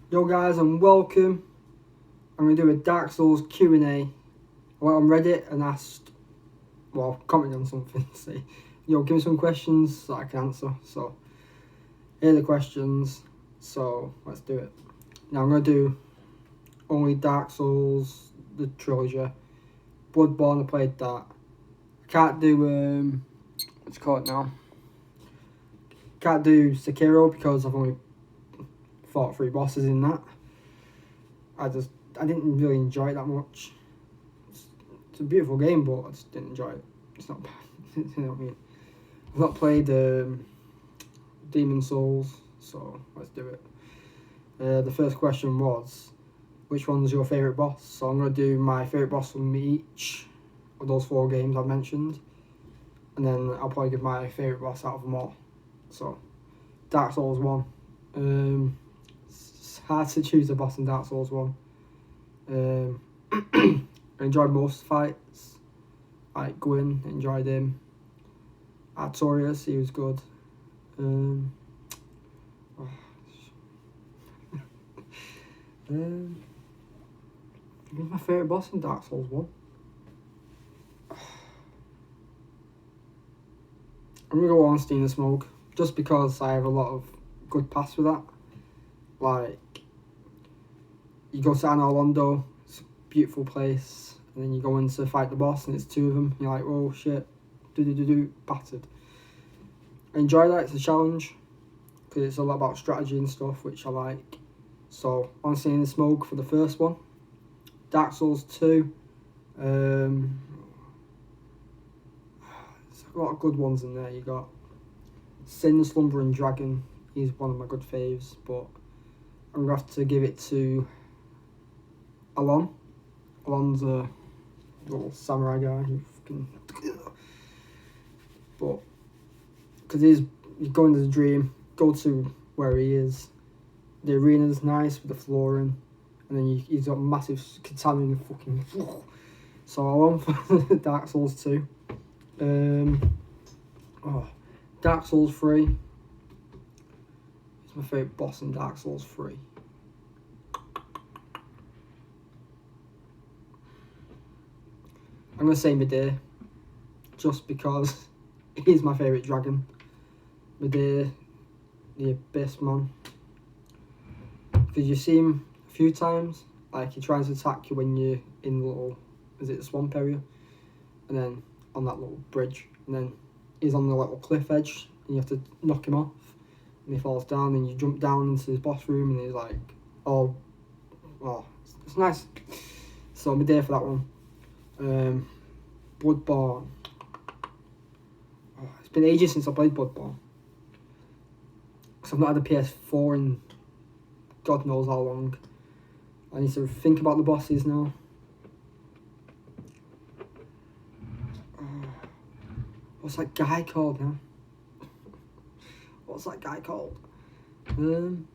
Yo guys, and welcome. I'm going to do a Dark Souls Q&A. I went on Reddit and asked, commented on something, say, yo, give me some questions that I can answer. So, here are the questions. So, let's do it. Now, I'm going to do only Dark Souls, the trilogy. Bloodborne, I played that. I can't do, what's it called now? Can't do Sekiro because I've only fought 3 bosses in that. I didn't really enjoy it that much. It's a beautiful game, but I just didn't enjoy it. It's not bad. You know what I mean? I've not played Demon Souls, so let's do it. The first question was, which one's your favourite boss? So I'm going to do my favourite boss from each of those 4 games I've mentioned. And then I'll probably give my favourite boss out of them all. So, Dark Souls 1. It's hard to choose a boss in Dark Souls 1. I enjoyed most fights. Like Gwyn, enjoyed him. Artorius, he was good. Who's my favourite boss in Dark Souls 1? I'm going to go Ornstein and Smoke, just because I have a lot of good past with that. Like, you go to Anor Londo, it's a beautiful place, and then you go in to fight the boss and it's 2 of them, you're like, oh shit, battered. I enjoy that, it's a challenge, because it's a lot about strategy and stuff, which I like. So, Ornstein and Smoke for the first one. Dark Souls 2, there's a lot of good ones in there. You got Sin, Slumber and Dragon. He's one of my good faves, but I'm going to have to give it to Alon. Alon's a little samurai guy who fucking... But, because you go into the dream, go to where he is. The arena's nice with the flooring, and then he's got massive katana and fucking... So Alon for Dark Souls 2. Dark Souls 3. It's my favourite boss in Dark Souls 3. I'm going to say Medea, just because he's my favourite dragon. Medea, the Abyss man. Because you see him a few times, like he tries to attack you when you're in the little, is it the swamp area? And then on that little bridge, and then he's on the little cliff edge, and you have to knock him off, and he falls down, and you jump down into his boss room, and he's like, it's nice. So Medea for that one. Bloodborne. It's been ages since I played Bloodborne, because I've not had a PS4 in God knows how long. I need to think about the bosses now. What's that guy called now? What's that guy called? Bloodborne.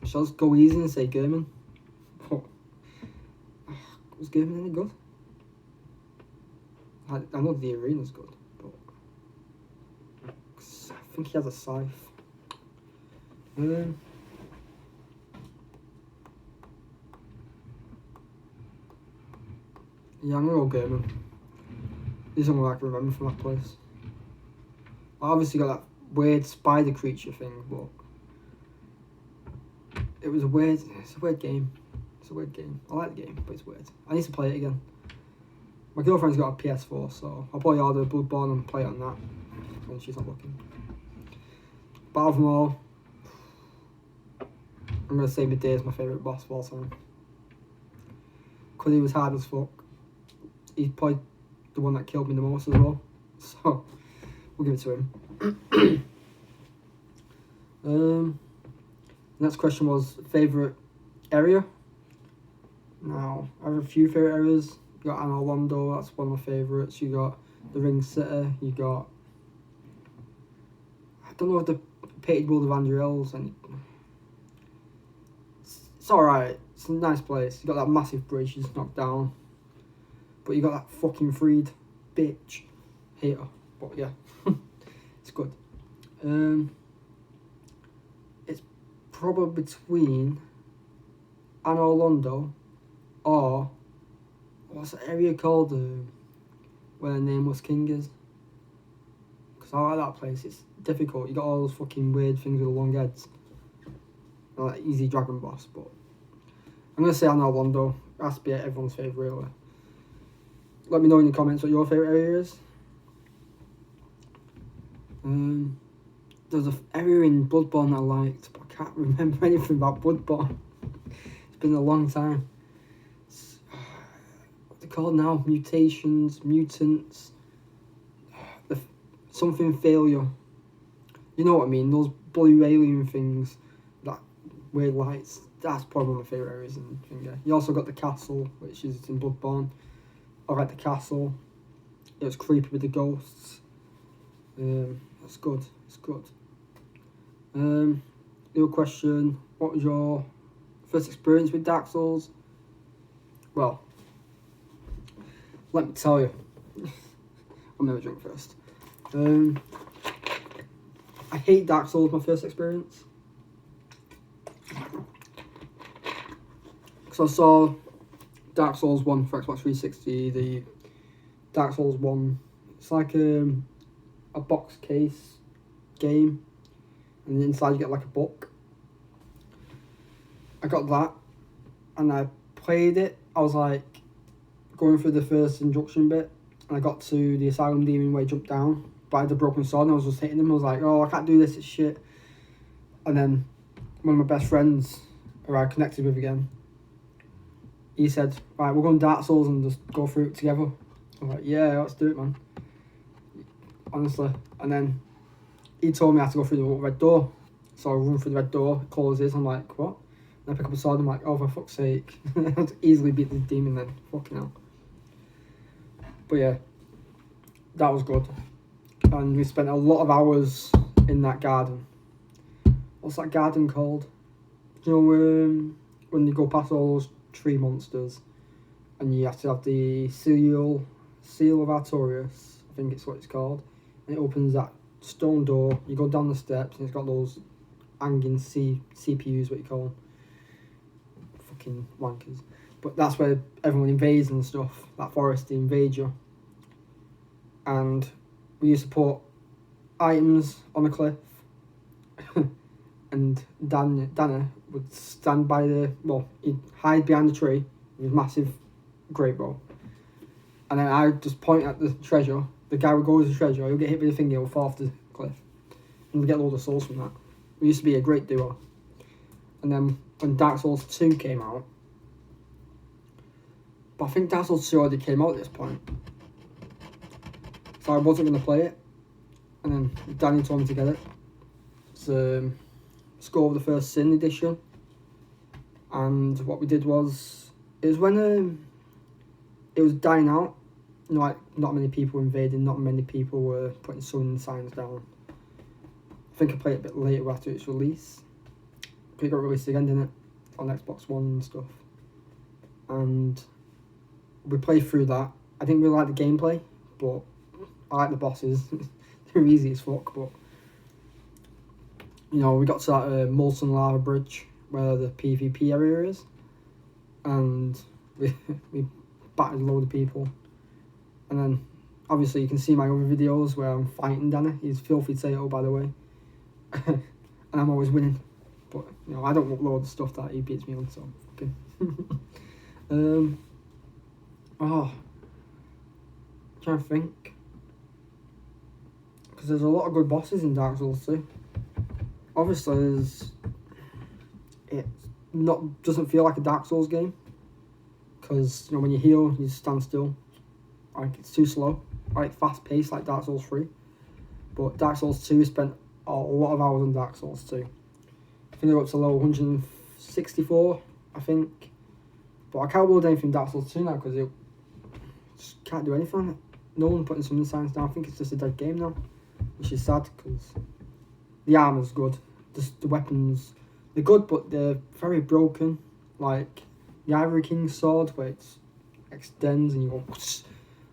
Shall I just go easy and say German? Was German any good? I know the arena's good, but I think he has a scythe. Yeah, I'm gonna go German. These are all I can remember from that place. I obviously got that weird spider creature thing, but it's a weird game. It's a weird game. I like the game, but it's weird. I need to play it again. My girlfriend's got a PS4, so I'll probably order Bloodborne and play it on that when she's not looking. But out of them all, I'm gonna say Medea is my favourite boss of all time. Because he was hard as fuck. He's probably the one that killed me the most as well. So, we'll give it to him. Next question was favourite area. Now, I have a few favourite areas. You got Anor Londo, that's one of my favourites. You got the Ring City. You got... I don't know what the Painted World of Andriel's, and it's alright. It's a nice place. You got that massive bridge you just knocked down. But you got that fucking freed bitch. Hate her. But yeah, it's good. It's probably between Anne Londo or what's the area called where the Nameless King is? Because I like that place. It's difficult. You got all those fucking weird things with the long heads. Like easy dragon boss, but I'm gonna say Anne Londo. Has to be everyone's favourite, really. Let me know in the comments what your favourite area is. There's an area in Bloodborne I liked, but I can't remember anything about Bloodborne. It's been a long time. What they're called now? Mutations, mutants, something failure. You know what I mean? Those blue alien things, that weird lights. That's probably one of my favourite areas in Finger. You also got the castle, which is in Bloodborne. I like the castle. It was creepy with the ghosts. That's good. It's good. Your question, what was your first experience with Dark Souls? Well, let me tell you. I'm never drink first. I hate Dark Souls, my first experience. Because I saw Dark Souls 1 for Xbox 360, the Dark Souls 1. It's like a box case game, and inside you get like a book. I got that, and I played it. I was like going through the first introduction bit, and I got to the Asylum Demon where he jumped down, but I had the broken sword, and I was just hitting him. I was like, oh, I can't do this, it's shit. And then one of my best friends, who I connected with again, he said, right, we're going Dark Souls and just go through it together. I'm like, yeah, let's do it, man. Honestly. And then he told me I had to go through the red door. So I run through the red door, it closes, I'm like, what? And I pick up a sword, I'm like, oh, for fuck's sake. I'd easily beat the demon then. Fucking hell. But yeah, that was good. And we spent a lot of hours in that garden. What's that garden called? You know, when you go past all those tree monsters, and you have to have the seal of Artorius, I think it's what it's called. And it opens that stone door. You go down the steps, and it's got those hanging CPUs, what you call them. Fucking wankers. But that's where everyone invades and stuff. That forest, they invade you. And we used to put items on a cliff. And Dana would stand by he'd hide behind the tree with a massive great bow. And then I would just point at the treasure. The guy would go with the treasure, he'll get hit with a finger, he'll fall off the cliff. And we get loads of souls from that. We used to be a great duo. And then when Dark Souls 2 came out, but I think Dark Souls 2 already came out at this point. So I wasn't going to play it. And then Danny told me to get it. So let's go over the first Sin edition. And what we did was, it was when it was dying out. You know, like not many people were invading, not many people were putting sun signs down. I think I played it a bit later after its release. But it got released again, didn't it? On Xbox One and stuff. And we played through that. I didn't really like the gameplay, but I like the bosses. They're easy as fuck, but you know, we got to that molten lava bridge where the PvP area is, and we battered a load of people. And then obviously you can see my other videos where I'm fighting Danny. He's filthy potato, by the way. And I'm always winning. But you know, I don't upload the stuff that he beats me on, so fucking I'm trying to think. Because there's a lot of good bosses in Dark Souls 2. Obviously it doesn't feel like a Dark Souls game. Because you know, when you heal, you stand still. Like, it's too slow. Like, fast paced like Dark Souls 3. But Dark Souls 2 spent a lot of hours on Dark Souls 2. I think I got up to level 164, I think. But I can't build anything in Dark Souls 2 now because it just can't do anything on it. No one putting summon signs down. I think it's just a dead game now, which is sad because the armor's good. Just the weapons, they're good, but they're very broken. Like the Ivory King's sword, where it extends and you go,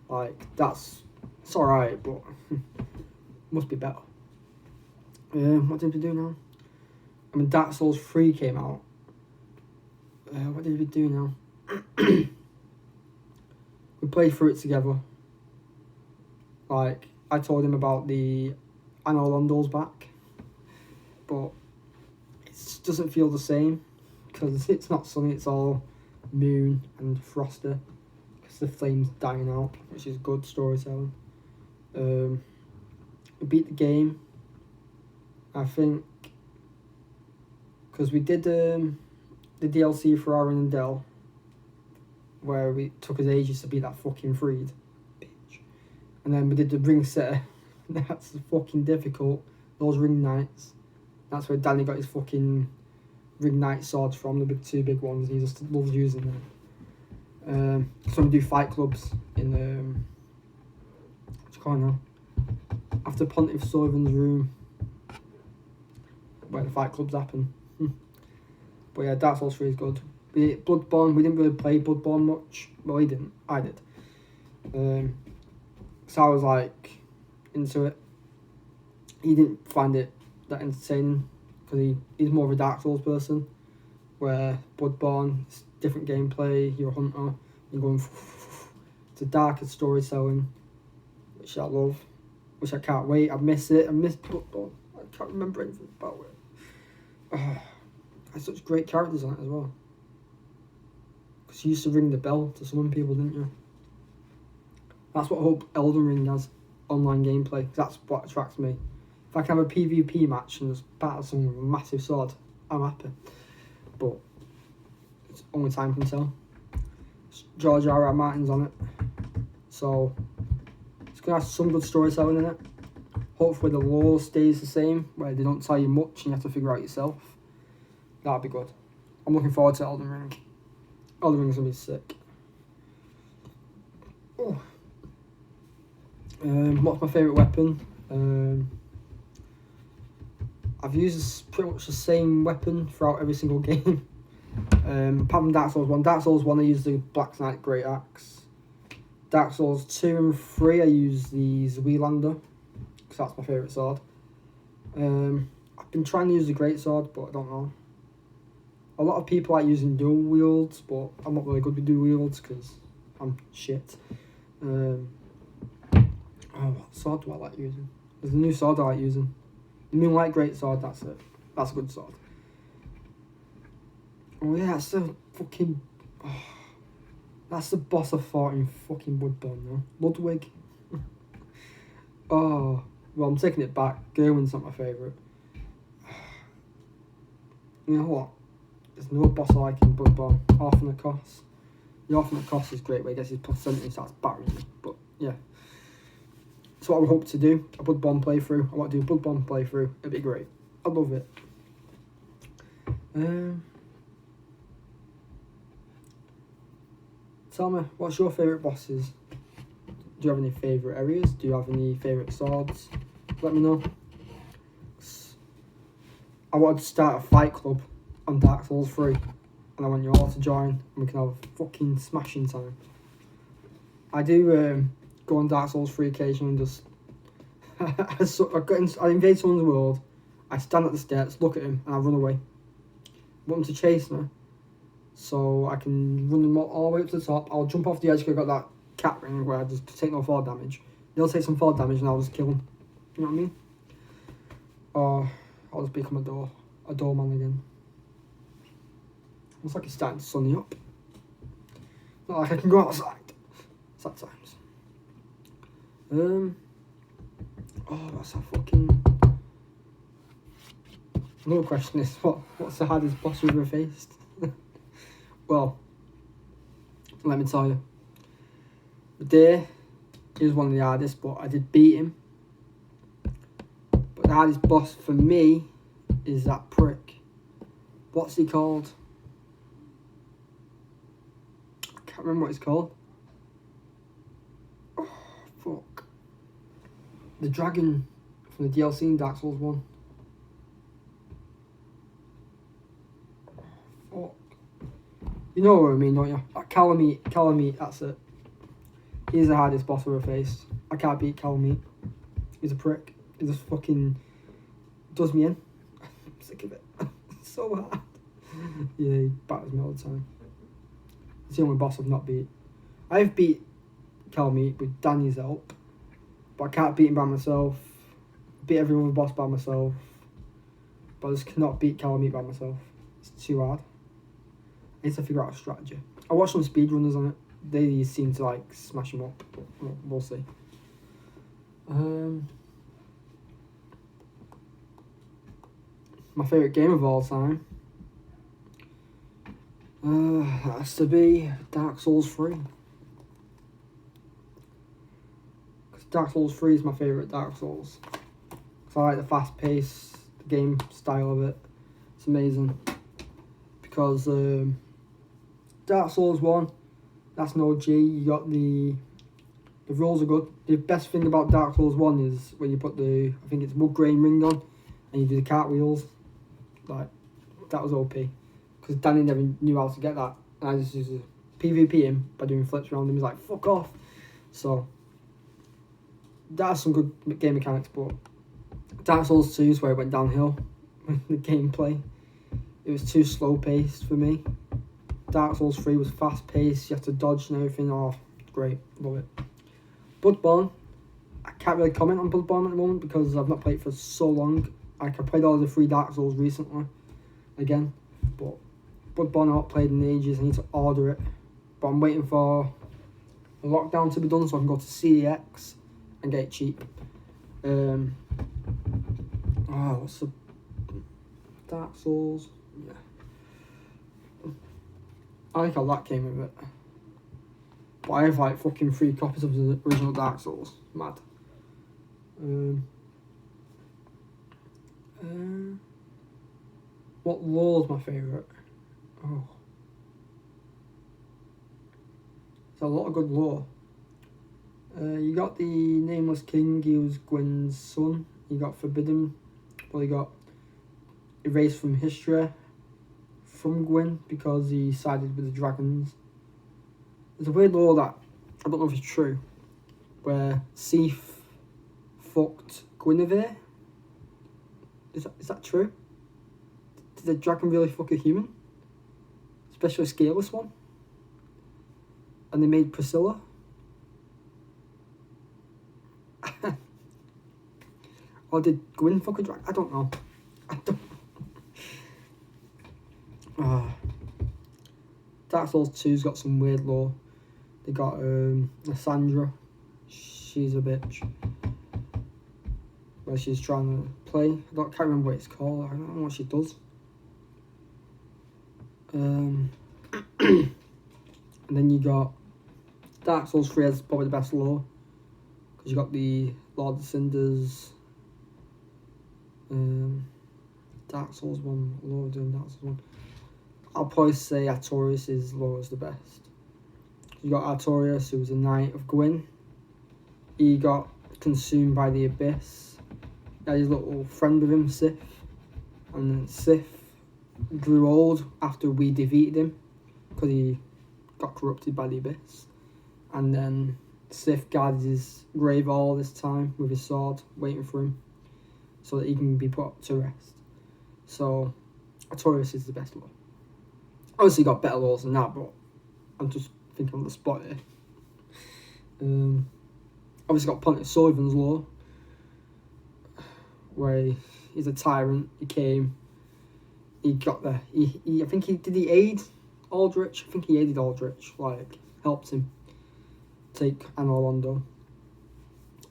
like, it's alright, but Must be better. What did we do now? I mean, Dark Souls 3 came out. What did we do now? We played through it together. Like, I told him about the Anno Londo's back. But it doesn't feel the same. Because it's not sunny, it's all moon and frosty. Because the flame's dying out, which is good storytelling. We beat the game. I think because we did the DLC for Aaron and Dell, where we took us ages to beat that fucking Freed, bitch. And then we did the ring setter. That's fucking difficult. Those ring knights. That's where Danny got his fucking ring knight swords from, the two big ones. He just loves using them. So we do fight clubs in what's it called now? After Pontiff Sullivan's room, where the fight clubs happen. But yeah, Dark Souls 3 is good. Bloodborne, we didn't really play Bloodborne much. Well, he didn't. I did. So I was like into it. He didn't find it that entertaining because he's more of a Dark Souls person. Where Bloodborne, it's different gameplay. You're a hunter. You're going. It's a darker storytelling, which I love. Which I can't wait. I miss it. I miss Bloodborne. I can't remember anything about it. Had such great characters on it as well. Because you used to ring the bell to summon people, didn't you? That's what I hope Elden Ring has, online gameplay. That's what attracts me. If I can have a PvP match and just battle someone with a massive sword, I'm happy. But it's only time can tell. George R.R. Martin's on it. So it's going to have some good storytelling in it. Hopefully the lore stays the same, where they don't tell you much and you have to figure out yourself. That'll be good. I'm looking forward to Elden Ring. Elden Ring's going to be sick. Oh. What's my favourite weapon? I've used pretty much the same weapon throughout every single game. Apart from Dark Souls 1. Dark Souls 1 I used the Black Knight Great Axe. Dark Souls 2 and 3 I used the Zweelander, because that's my favourite sword. I've been trying to use the Great Sword, but I don't know. A lot of people like using dual wields, but I'm not really good with dual wields because I'm shit. What sword do I like using? There's a new sword I like using. The Moonlight Great Sword, that's it. That's a good sword. Oh yeah, that's the fucking... Oh, that's the boss I fought in fucking Bloodborne now. Ludwig. Oh, well, I'm taking it back. Gerwin's not my favourite. You know what? There's no boss I like in Bloodborne. Orphan of Kos. The Orphan of Kos is great, where he gets his percentage and starts battering you. But yeah. That's what I would hope to do. A Bloodborne playthrough. I want to do a Bloodborne playthrough. It'd be great. I'd love it. Tell me, what's your favourite bosses? Do you have any favourite areas? Do you have any favourite swords? Let me know. I wanted to start a fight club on Dark Souls 3. And I want you all to join. And we can have fucking smashing time. I do go on Dark Souls 3 occasionally and just... I invade someone's world. I stand at the steps, look at him, and I run away. I want them to chase me. So I can run them all the way up to the top. I'll jump off the edge because I've got that cat ring where I just take no fall damage. They'll take some fall damage and I'll just kill them. You know what I mean? Or I'll just become a doorman again. Looks like it's starting to sunny up. Not like I can go outside. Sad times. Oh, that's a fucking... Another question is, what's the hardest boss you've ever faced? Well, let me tell you. The day is one of the hardest, but I did beat him. But the hardest boss for me is that prick. What's he called? I can't remember what he's called. Oh, fuck. The dragon from the DLC in Dark Souls 1. Fuck. You know what I mean, don't you? Calamite, that's it. He's the hardest boss I've ever faced. I can't beat Calamite. He's a prick. It just fucking does me in. I'm sick of it. It's so hard. Yeah, he batters me all the time. It's the only boss I've not beat. I've beat Calmeet with Danny's help, but I can't beat him by myself. Beat every other boss by myself, but I just cannot beat Calmeet by myself. It's too hard. I need to figure out a strategy. I watched some speedrunners on it. They seem to like smash him up, but we'll see. My favourite game of all time has to be Dark Souls 3. Because Dark Souls 3 is my favourite Dark Souls. Because I like the fast pace, the game style of it. It's amazing. Because Dark Souls 1, that's no G. You got the rules are good. The best thing about Dark Souls 1 is when you put the, I think it's wood grain ring on, and you do the cartwheels. Like, that was OP. Because Danny never knew how to get that. And I just used to PvP him by doing flips around him. He's like, fuck off. So, that's some good game mechanics, but Dark Souls 2 is where it went downhill with the gameplay. It was too slow paced for me. Dark Souls 3 was fast paced, you had to dodge and everything. Oh, great, love it. Bloodborne, I can't really comment on Bloodborne at the moment because I've not played it for so long. Like, I played all the 3 Dark Souls recently, again, but Bloodborne I've not played in ages. I need to order it, but I'm waiting for a lockdown to be done so I can go to CEX and get it cheap. What's the Dark Souls? Yeah, I like how that came with it. But I have like fucking 3 copies of the original Dark Souls. Mad. What lore's my favourite? Oh. There's a lot of good lore. You got the Nameless King, he was Gwyn's son. You got Forbidden. Well, you got erased from history from Gwyn because he sided with the dragons. There's a weird lore that I don't know if it's true, where Sif fucked Guinevere. Is that true? Did the dragon really fuck a human? Especially a scaleless one? And they made Priscilla? Or did Gwyn fuck a dragon? I don't know. Dark Souls 2's got some weird lore. They got Lysandra. She's a bitch. Where she's trying to play. Can't remember what it's called. I don't know what she does. And then you got Dark Souls 3 has probably the best lore. Because you got the Lord of Cinders. Dark Souls 1. Lore doing Dark Souls 1. I'll probably say Artorius' lore is the best. You got Artorius, who was a knight of Gwyn. He got consumed by the abyss. He had his little friend with him, Sif. And then Sif grew old after we defeated him because he got corrupted by the abyss. And then Sif guarded his grave all this time with his sword, waiting for him so that he can be put to rest. So, Artorius is the best lore. Obviously got better laws than that, but I'm just thinking on the spot here. Obviously got Pontiff Sullivan's law, where he's a tyrant. He came, he got there. I think did he aid Aldrich? I think he aided Aldrich, like helped him take Anor Londo.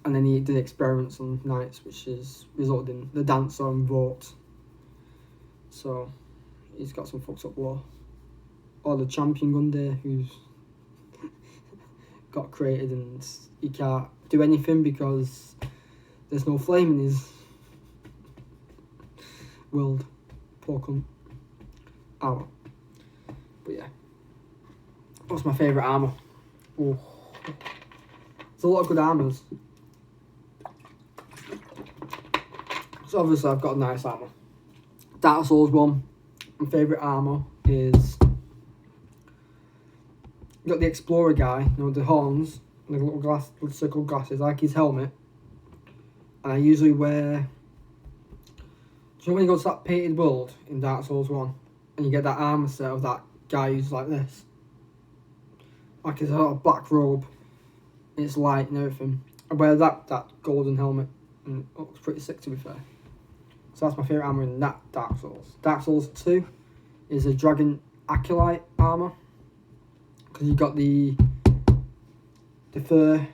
And then he did experiments on knights, which is resulted in the Dancer and Vought. So he's got some fucked up law. Or the Champion Gunday, who's got created and he can't do anything because there's no flame in his world. Poor cunt. Oh. But yeah. What's my favourite armour? Oh. There's a lot of good armours. So obviously I've got a nice armour. Dark Souls 1, my favourite armour is... You got the Explorer guy, you know, the horns, and the little circle glasses, like his helmet. And I usually wear... Do you know when you go to that painted world in Dark Souls 1 and you get that armour set of that guy who's like this? Like it's a sort of black robe, and it's light and everything. I wear that golden helmet, and it looks pretty sick, to be fair. So that's my favourite armour in that Dark Souls. Dark Souls 2 is a dragon acolyte armour, because you got the fur,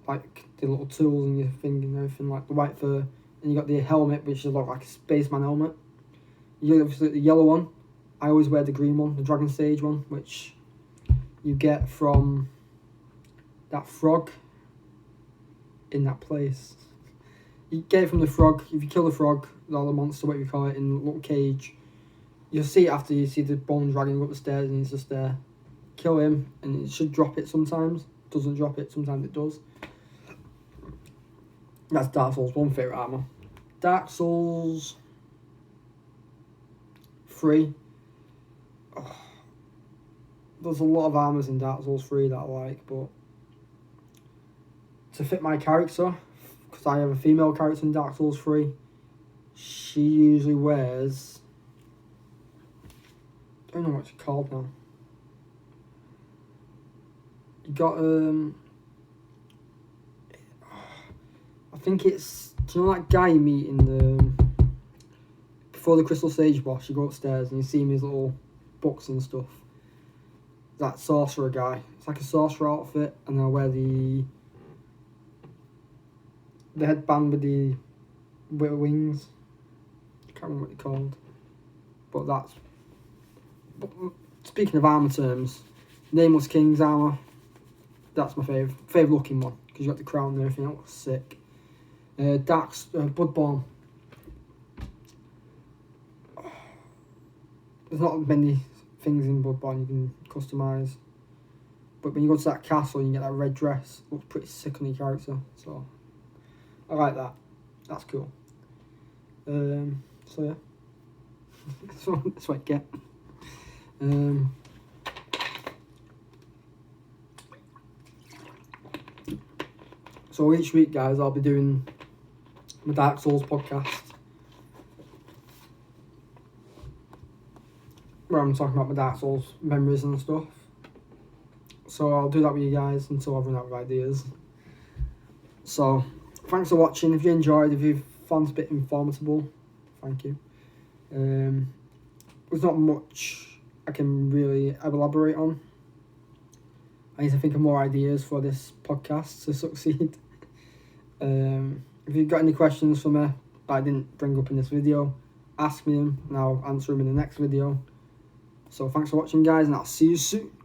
like the little tools in your finger and everything, like the white fur, and you got the helmet, which is like a spaceman helmet. You obviously the yellow one. I always wear the green one, the Dragon Stage one, which you get from that frog in that place. You get it from the frog. If you kill the frog, or the monster, whatever you call it, in a little cage, you'll see it after you see the bone dragon go up the stairs, and he's just there. Kill him, and it should drop it sometimes. Doesn't drop it, sometimes it does. That's Dark Souls 1 favourite armour. Dark Souls 3. Oh, there's a lot of armours in Dark Souls 3 that I like, but to fit my character, because I have a female character in Dark Souls 3, she usually wears... I don't know what it's called now. You got, I think it's, do you know that guy you meet in the, before the Crystal Sage boss, you go upstairs and you see him in his little books and stuff. That sorcerer guy. It's like a sorcerer outfit, and I wear the headband with the wings. I can't remember what they're called. But that's, speaking of armour terms, Nameless King's armour. That's my favourite looking one, because you got the crown and everything. That looks sick. Bloodborne. There's not many things in Bloodborne you can customise, but when you go to that castle and you get that red dress, it looks pretty sick on your character. So I like that. That's cool. So yeah, that's what I get. So each week, guys, I'll be doing my Dark Souls podcast, where I'm talking about my Dark Souls memories and stuff. So I'll do that with you guys until I've run out of ideas. So thanks for watching. If you enjoyed, if you found it a bit informative, thank you. There's not much I can really elaborate on. I need to think of more ideas for this podcast to succeed. If you've got any questions for me that I didn't bring up in this video, ask me them and I'll answer them in the next video. So thanks for watching, guys, and I'll see you soon.